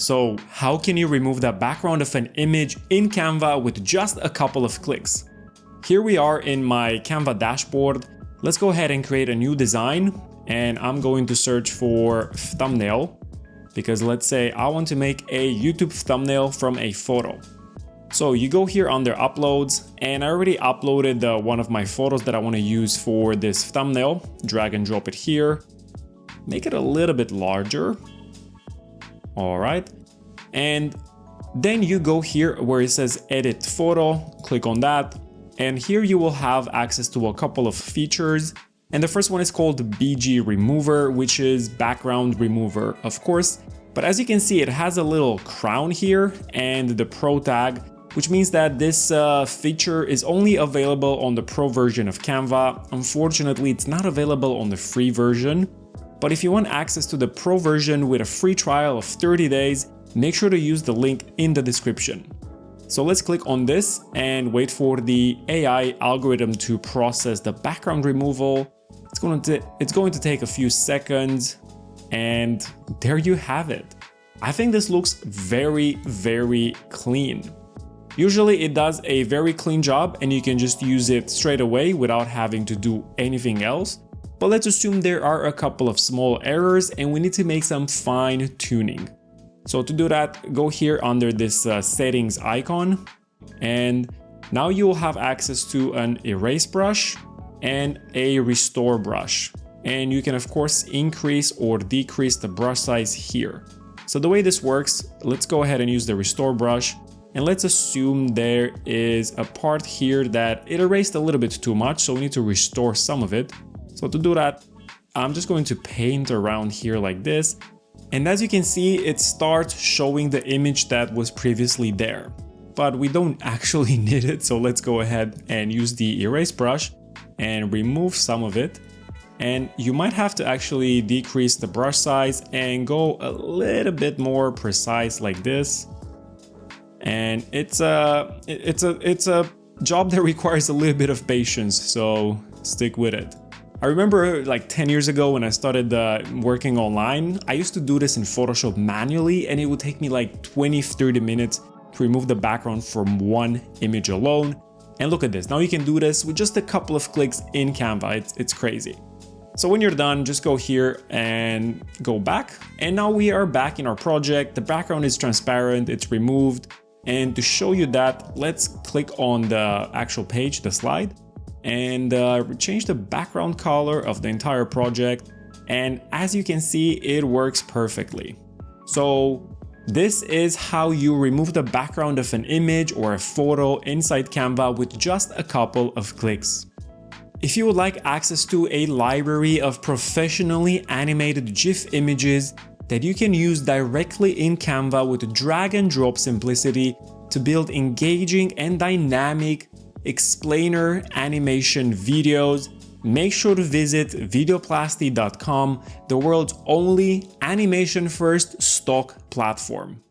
So how can you remove the background of an image in Canva with just a couple of clicks? Here we are in my Canva dashboard. Let's go ahead and create a new design, and I'm going to search for thumbnail because let's say I want to make a YouTube thumbnail from a photo. So you go here under uploads, and I already uploaded one of my photos that I want to use for this thumbnail. Drag and drop it here, make it a little bit larger. All right, and then you go here where it says edit photo, click on that, and here you will have access to a couple of features. And the first one is called BG Remover, which is background remover, of course. But as you can see, it has a little crown here and the pro tag, which means that this feature is only available on the pro version of Canva. Unfortunately, it's not available on the free version. But if you want access to the pro version with a free trial of 30 days, make sure to use the link in the description. So let's click on this and wait for the AI algorithm to process the background removal. It's going to take a few seconds, and there you have it. I think this looks very, very clean. Usually it does a very clean job and you can just use it straight away without having to do anything else. But let's assume there are a couple of small errors and we need to make some fine tuning. So to do that, go here under this settings icon, and now you will have access to an erase brush and a restore brush. And you can of course increase or decrease the brush size here. So the way this works, let's go ahead and use the restore brush, and let's assume there is a part here that it erased a little bit too much, so we need to restore some of it. So to do that, I'm just going to paint around here like this. And as you can see, it starts showing the image that was previously there. But we don't actually need it, so let's go ahead and use the erase brush and remove some of it. And you might have to actually decrease the brush size and go a little bit more precise like this. And it's a job that requires a little bit of patience, so stick with it. I remember like 10 years ago when I started working online, I used to do this in Photoshop manually, and it would take me like 20-30 minutes to remove the background from one image alone. And look at this, now you can do this with just a couple of clicks in Canva. It's crazy. So when you're done, just go here and go back. And now we are back in our project. The background is transparent, it's removed. And to show you that, let's click on the actual page, the slide, and change the background color of the entire project. And as you can see, it works perfectly. So this is how you remove the background of an image or a photo inside Canva with just a couple of clicks. If you would like access to a library of professionally animated GIF images that you can use directly in Canva with drag and drop simplicity to build engaging and dynamic explainer animation videos, make sure to visit videoplasty.com, the world's only animation-first stock platform.